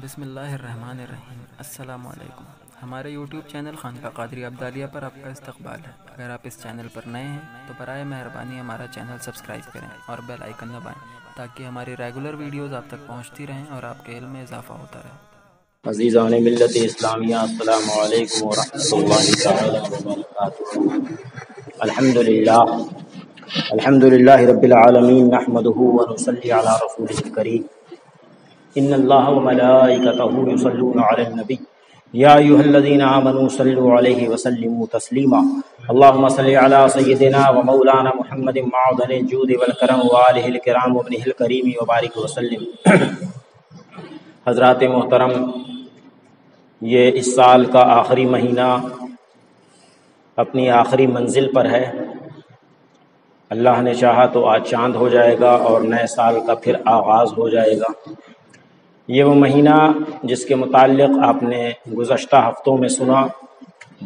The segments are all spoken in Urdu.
بسم اللہ الرحمن الرحیم۔ السلام علیکم۔ ہمارے یوٹیوب چینل خانقاہ قادریہ عبدالیہ پر آپ کا استقبال ہے۔ اگر آپ اس چینل پر نئے ہیں تو برائے مہربانی ہمارا چینل سبسکرائب کریں اور بیل آئیکن دبائیں تاکہ ہماری ریگولر ویڈیوز آپ تک پہنچتی رہیں اور آپ کے علم میں اضافہ ہوتا رہے۔ عزیزان ملت اسلامیہ، السلام علیکم ورحمۃ اللہ تعالی وبرکاتہ۔ الحمدللہ رب العالمین، نحمدہ ونصلی علی رسولہ الکریم۔ ان اللہ وملائکتہ یصلون علی النبی یا ایھا الذین آمنوا صلوا علیہ وسلموا تسلیما۔ اللہم صل علی سیدنا ومولانا محمد معدن الجود والکرم وآلہ الکرام وابنہ الکریم وبارک وسلم۔ حضرات محترم، یہ اس سال کا آخری مہینہ اپنی آخری منزل پر ہے۔ اللہ نے چاہا تو آج چاند ہو جائے گا اور نئے سال کا پھر آغاز ہو جائے گا۔ یہ وہ مہینہ جس کے متعلق آپ نے گزشتہ ہفتوں میں سنا،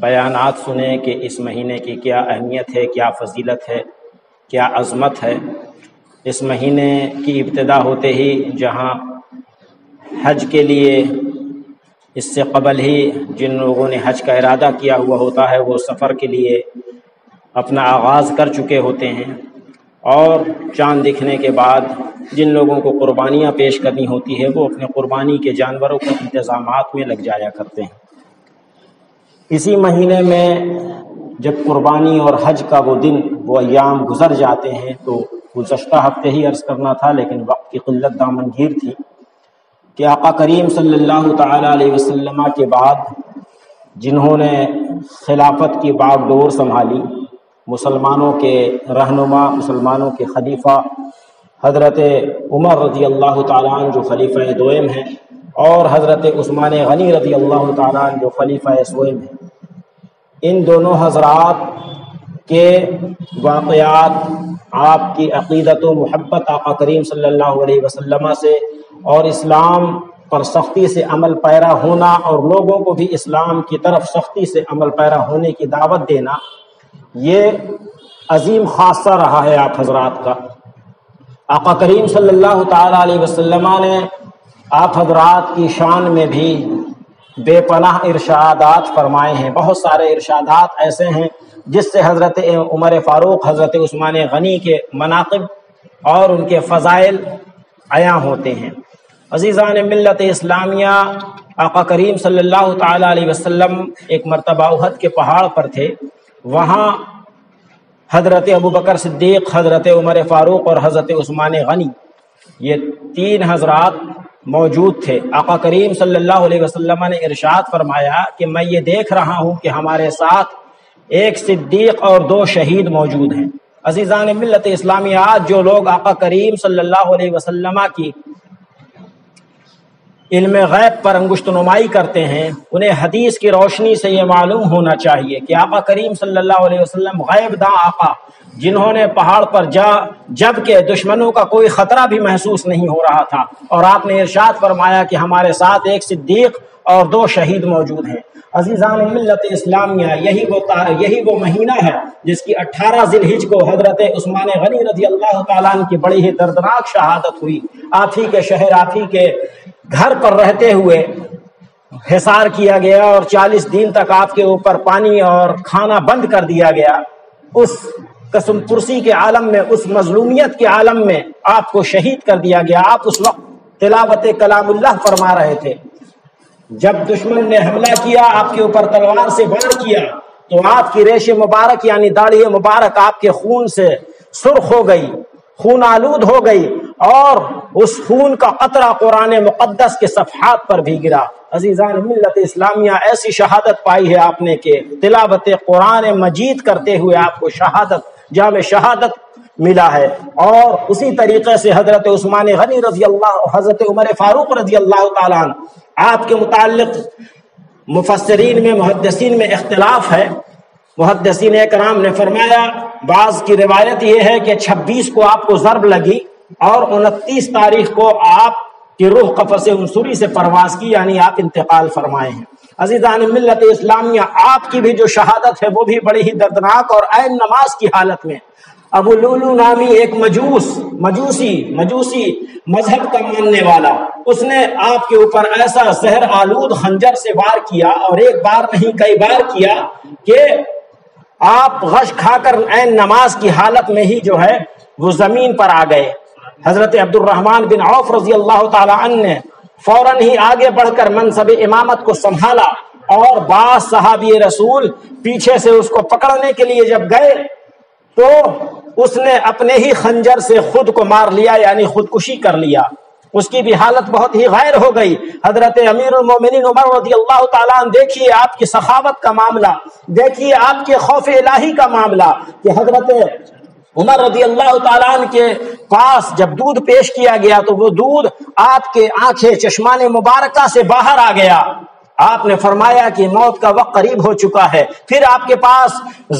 بیانات سنے کہ اس مہینے کی کیا اہمیت ہے، کیا فضیلت ہے، کیا عظمت ہے۔ اس مہینے کی ابتدا ہوتے ہی جہاں حج کے لیے اس سے قبل ہی جن لوگوں نے حج کا ارادہ کیا ہوا ہوتا ہے وہ سفر کے لیے اپنا آغاز کر چکے ہوتے ہیں، اور چاند دکھنے کے بعد جن لوگوں کو قربانیاں پیش کرنی ہوتی ہے وہ اپنے قربانی کے جانوروں کے انتظامات میں لگ جایا کرتے ہیں۔ اسی مہینے میں جب قربانی اور حج کا وہ دن، وہ ایام گزر جاتے ہیں، تو گزشتہ ہفتے ہی عرض کرنا تھا لیکن وقت کی قلت دامنگیر تھی کہ آقا کریم صلی اللہ تعالی علیہ وسلم کے بعد جنہوں نے خلافت کی باغ ڈور سنبھالی، مسلمانوں کے رہنما، مسلمانوں کے خلیفہ حضرت عمر رضی اللہ تعالیٰ عنہ جو خلیفہ دوئم ہیں، اور حضرت عثمان غنی رضی اللہ تعالیٰ عنہ جو خلیفہ ثویم ہیں، ان دونوں حضرات کے واقعات آپ کی عقیدت و محبت آقا کریم صلی اللہ علیہ وسلم سے اور اسلام پر سختی سے عمل پیرا ہونا اور لوگوں کو بھی اسلام کی طرف سختی سے عمل پیرا ہونے کی دعوت دینا، یہ عظیم خاصہ رہا ہے آپ حضرات کا۔ آقا کریم صلی اللہ تعالی علیہ وسلم نے آپ حضرات کی شان میں بھی بے پناہ ارشادات فرمائے ہیں۔ بہت سارے ارشادات ایسے ہیں جس سے حضرت عمر فاروق، حضرت عثمان غنی کے مناقب اور ان کے فضائل عیاں ہوتے ہیں۔ عزیزان ملت اسلامیہ، آقا کریم صلی اللہ تعالی علیہ وسلم ایک مرتبہ احد کے پہاڑ پر تھے۔ وہاں حضرت ابوبکر صدیق، حضرت عمر فاروق اور حضرت عثمان غنی، یہ تین حضرات موجود تھے۔ آقا کریم صلی اللہ علیہ وسلم نے ارشاد فرمایا کہ میں یہ دیکھ رہا ہوں کہ ہمارے ساتھ ایک صدیق اور دو شہید موجود ہیں۔ عزیزان ملت اسلامیہ، آج جو لوگ آقا کریم صلی اللہ علیہ وسلم کی علم غیب پر انگشت نمائی کرتے ہیں، انہیں حدیث کی روشنی سے یہ معلوم ہونا چاہیے کہ آقا کریم صلی اللہ علیہ وسلم غیب داں آقا، جنہوں نے پہاڑ پر جب کہ دشمنوں کا کوئی خطرہ بھی محسوس نہیں ہو رہا تھا، اور آپ نے ارشاد فرمایا کہ ہمارے ساتھ ایک صدیق اور دو شہید موجود ہیں۔ عزیزان ملت اسلامیہ، یہی وہ مہینہ ہے جس کی 18 ذی الحجہ کو حضرت عثمان غنی رضی اللہ تعالیٰ عنہ کی بڑی ہی دردناک شہادت ہوئی۔ آپ ہی کے شہر، آپ ہی کے گھر پر رہتے ہوئے حصار کیا گیا اور 40 دن تک آپ کے اوپر پانی اور کھانا بند کر دیا گیا۔ اس قسم پرسی کے عالم میں، اس مظلومیت کے عالم میں آپ کو شہید کر دیا گیا۔ آپ اس وقت تلاوت کلام اللہ فرما رہے تھے۔ جب دشمن نے حملہ کیا، آپ کے اوپر تلوار سے وار کیا، تو آپ کی ریش مبارک یعنی داڑھی مبارک آپ کے خون سے سرخ ہو گئی، خون آلود ہو گئی، اور اس خون کا قطرہ قرآن مقدس کے صفحات پر بھی گرا۔ عزیزان ملت اسلامیہ، ایسی شہادت پائی ہے آپ نے کہ تلاوت قرآن مجید کرتے ہوئے آپ کو جام شہادت ملا ہے۔ اور اسی طریقے سے حضرت عثمان غنی رضی اللہ، حضرت عمر فاروق رضی اللہ تعالیٰ عنہ، آپ کے متعلق مفسرین میں، محدثین میں اختلاف ہے۔ محدثین اکرام نے فرمایا، بعض کی روایت یہ ہے کہ 26 کو آپ کو ضرب لگی اور 29 تاریخ کو آپ کی روح قفس انصری سے پرواز کی، یعنی آپ انتقال فرمائے ہیں۔ عزیزان ملت اسلامیہ، آپ کی بھی جو شہادت ہے وہ بھی بڑی ہی دردناک اور عین نماز کی حالت میں ابو لولو نامی ایک مجوسی مذہب کا ماننے والا، اس نے آپ کے اوپر ایسا زہر آلود خنجر سے وار کیا، اور ایک بار نہیں کئی بار کیا، کہ آپ غش کھا کر عین نماز کی حالت میں ہی جو ہے وہ زمین پر آ گئے۔ حضرت عبد الرحمن بن عوف رضی اللہ تعالی عنہ نے فوراً ہی آگے بڑھ کر منصب امامت کو سنبھالا، اور بعض صحابی رسول پیچھے سے اس کو پکڑنے کے لیے جب گئے تو اس نے اپنے ہی خنجر سے خود کو مار لیا، یعنی خودکشی کر لیا۔ اس کی بھی حالت بہت ہی غیر ہو گئی۔ حضرت امیر المومنین عمر رضی اللہ تعالیٰ عنہ، دیکھیے آپ کی سخاوت کا معاملہ، دیکھیے آپ کے خوف الہی کا معاملہ، کہ حضرت عمر رضی اللہ تعالیٰ عنہ کے پاس جب دودھ پیش کیا گیا تو وہ دودھ آپ کے آنکھیں چشمان مبارکہ سے باہر آ گیا۔ آپ نے فرمایا کہ موت کا وقت قریب ہو چکا ہے۔ پھر آپ کے پاس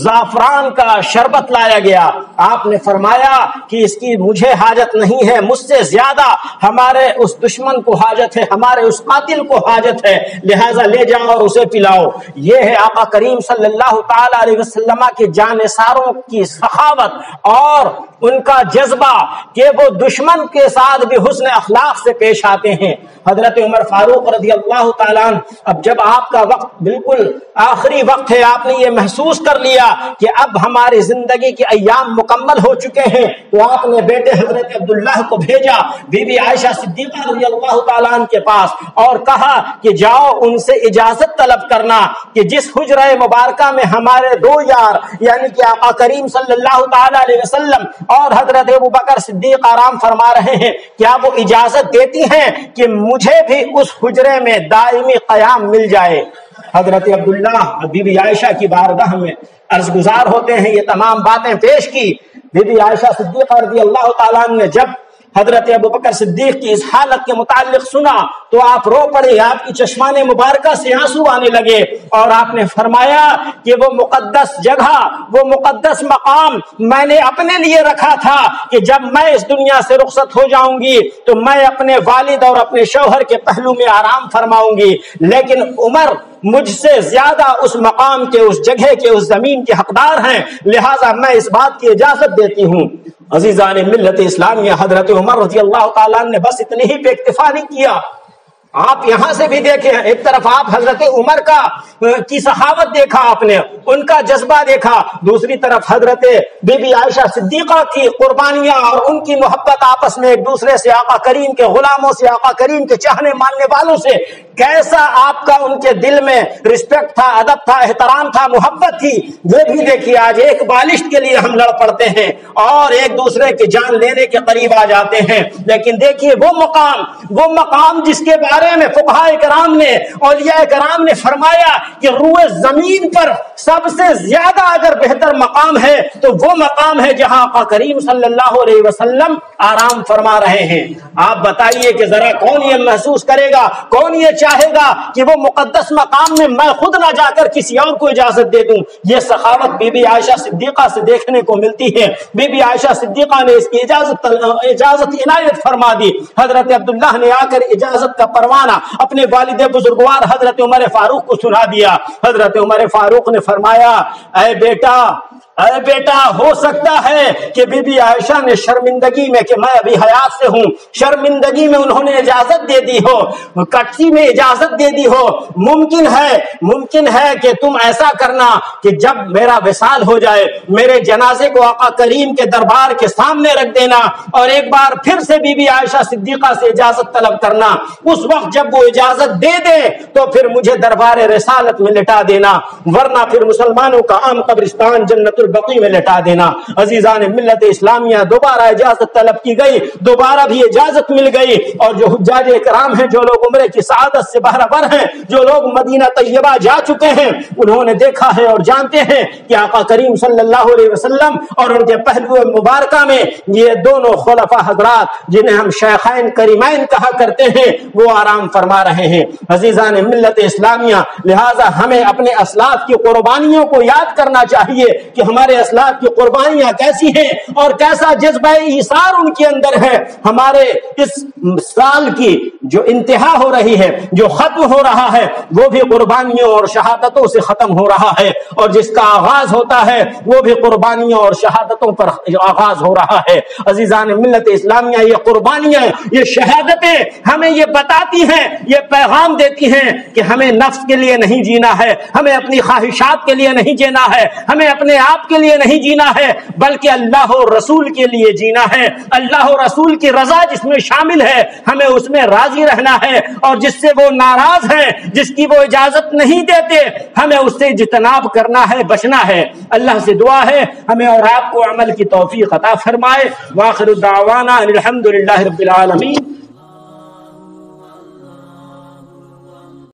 زعفران کا شربت لایا گیا، آپ نے فرمایا کہ اس کی مجھے حاجت نہیں ہے، مجھ سے زیادہ ہمارے اس دشمن کو حاجت ہے، ہمارے اس قاتل کو حاجت ہے، لہذا لے جاؤ اور اسے پلاؤ۔ یہ ہے آقا کریم صلی اللہ تعالی علیہ وسلم کے جانثاروں کی سخاوت اور ان کا جذبہ کہ وہ دشمن کے ساتھ بھی حسن اخلاق سے پیش آتے ہیں۔ حضرت عمر فاروق رضی اللہ تعالیٰ عنہ، اب جب آپ کا وقت بالکل آخری وقت ہے، آپ نے یہ محسوس کر لیا کہ اب ہماری زندگی کے ایام مکمل ہو چکے ہیں، تو آپ نے بیٹے حضرت عبداللہ کو بھیجا بی بی عائشہ صدیقہ رضی اللہ تعالیٰ عنہ کے پاس، اور کہا کہ جاؤ ان سے اجازت طلب کرنا کہ جس حجرہ مبارکہ میں ہمارے دو یار یعنی کہ آقا کریم صلی اللہ تعالی علیہ وسلم اور حضرت ابوبکر صدیق آرام فرما رہے ہیں، کیا وہ اجازت دیتی ہیں کہ مجھے بھی اس حجرے میں دائمی قیام مل جائے؟ حضرت عبداللہ بی بی عائشہ کی بارگاہ میں عرض گزار ہوتے ہیں، یہ تمام باتیں پیش کی۔ بی بی عائشہ صدیقہ رضی اللہ تعالیٰ عنہ نے جب حضرت ابوبکر صدیق کی اس حالت کے متعلق سنا تو آپ رو پڑے، آپ کی چشمان مبارکہ سے آنسو آنے لگے، اور آپ نے فرمایا کہ وہ مقدس جگہ، وہ مقدس مقام میں نے اپنے لیے رکھا تھا کہ جب میں اس دنیا سے رخصت ہو جاؤں گی تو میں اپنے والد اور اپنے شوہر کے پہلو میں آرام فرماؤں گی، لیکن عمر مجھ سے زیادہ اس مقام کے، اس جگہ کے، اس زمین کے حقدار ہیں، لہٰذا میں اس بات کی اجازت دیتی ہوں۔ عزیزان ملت اسلامیہ، حضرت عمر رضی اللہ تعالیٰ نے بس اتنے ہی پہ اکتفا نہیں کیا، آپ یہاں سے بھی دیکھیں، ایک طرف آپ حضرت عمر کی سخاوت دیکھا، آپ نے ان کا جذبہ دیکھا، دوسری طرف حضرت بی بی عائشہ صدیقہ کی قربانیاں اور ان کی محبت آپس میں ایک دوسرے سے، آقا کریم کے غلاموں سے، آقا کریم کے چاہنے ماننے والوں سے کیسا آپ کا ان کے دل میں رسپیکٹ تھا، ادب تھا، احترام تھا، محبت تھی۔ یہ بھی دیکھیے، آج ایک بالشت کے لیے ہم لڑ پڑتے ہیں اور ایک دوسرے کی جان لینے کے قریب آ جاتے ہیں، لیکن دیکھیے وہ مقام جس کے بارے میں فقہاء کرام نے، اولیاء کرام نے فرمایا کہ روئے زمین پر سب سے زیادہ اگر بہتر مقام ہے تو وہ مقام ہے جہاں آقا کریم صلی اللہ علیہ وسلم آرام فرما رہے ہیں۔ آپ بتائیے کہ ذرا کون یہ محسوس کرے گا، کون یہ چاہے گا کہ وہ مقدس مقام میں میں خود نہ جا کر کسی اور کو اجازت دے دوں؟ یہ سخاوت بی بی عائشہ صدیقہ سے دیکھنے کو ملتی ہے۔ بی بی عائشہ صدیقہ نے اس کی اجازت عنایت فرما دی۔ حضرت عبداللہ نے آ کر اجازت کا پروانہ اپنے والد بزرگوار حضرت عمر فاروق کو سنا دیا۔ حضرت عمر فاروق نے فرمایا، اے بیٹا، ہو سکتا ہے کہ بی بی عائشہ نے شرمندگی میں، کہ میں ابھی حیات سے ہوں، شرمندگی میں انہوں نے اجازت دے دی ہو، کٹسی میں اجازت دے دی ہو، ممکن ہے کہ تم ایسا کرنا کہ جب میرا وصال ہو جائے میرے جنازے کو آقا کریم کے دربار کے سامنے رکھ دینا اور ایک بار پھر سے بی بی عائشہ صدیقہ سے اجازت طلب کرنا، اس وقت جب وہ اجازت دے دے تو پھر مجھے دربار رسالت میں لٹا دینا، ورنہ پھر مسلمانوں کا عام قبرستان جنت البقیع میں لٹا دینا۔ عزیزان ملت اسلامیہ، دوبارہ اجازت طلب کی گئی، دوبارہ بھی اجازت مل گئی، اور جو حجاج کرام ہیں، جو لوگ عمرے کی سعادت سے بہرہ ہیں، جو لوگ مدینہ طیبہ جا چکے ہیں، انہوں نے دیکھا ہے اور جانتے ہیں کہ آقا کریم صلی اللہ علیہ وسلم اور ان کے پہلو مبارکہ میں یہ دونوں خلفاء حضرات جنہیں ہم شیخین کریمین کہا کرتے ہیں وہ آرام فرما رہے ہیں۔ عزیزان ملت اسلامیہ، لہذا ہمیں اپنے اسلاف کی قربانیوں کو یاد کرنا چاہیے کہ ہم ہمارے اسلاف کی قربانیاں کیسی ہیں اور کیسا جذبہ ایثار ان کے اندر ہے. ہمارے اس سال کی جو انتہا ہو رہی ہے، جو ختم ہو رہا ہے، وہ بھی قربانیوں اور شہادتوں سے ختم ہو رہا ہے، اور جس کا آغاز ہوتا ہے وہ بھی قربانیوں اور شہادتوں پر آغاز ہو رہا ہے. عزیزان ملت اسلامیہ، یہ قربانیاں، یہ شہادتیں ہمیں یہ بتاتی ہیں، یہ پیغام دیتی ہیں کہ ہمیں نفس کے لیے نہیں جینا ہے، ہمیں اپنی خواہشات کے لیے نہیں جینا ہے، ہمیں اپنے آپ کے لیے نہیں جینا ہے، بلکہ اللہ و رسول کے لیے جینا ہے. اللہ و رسول کی رضا جس میں شامل ہے، ہمیں اس میں راضی رہنا ہے، اور جس سے وہ ناراض ہیں، جس کی وہ اجازت نہیں دیتے، ہمیں اس سے اجتناب کرنا ہے، بچنا ہے. اللہ سے دعا ہے ہمیں اور آپ کو عمل کی توفیق عطا فرمائے. وآخر دعوانا الحمدللہ رب العالمین.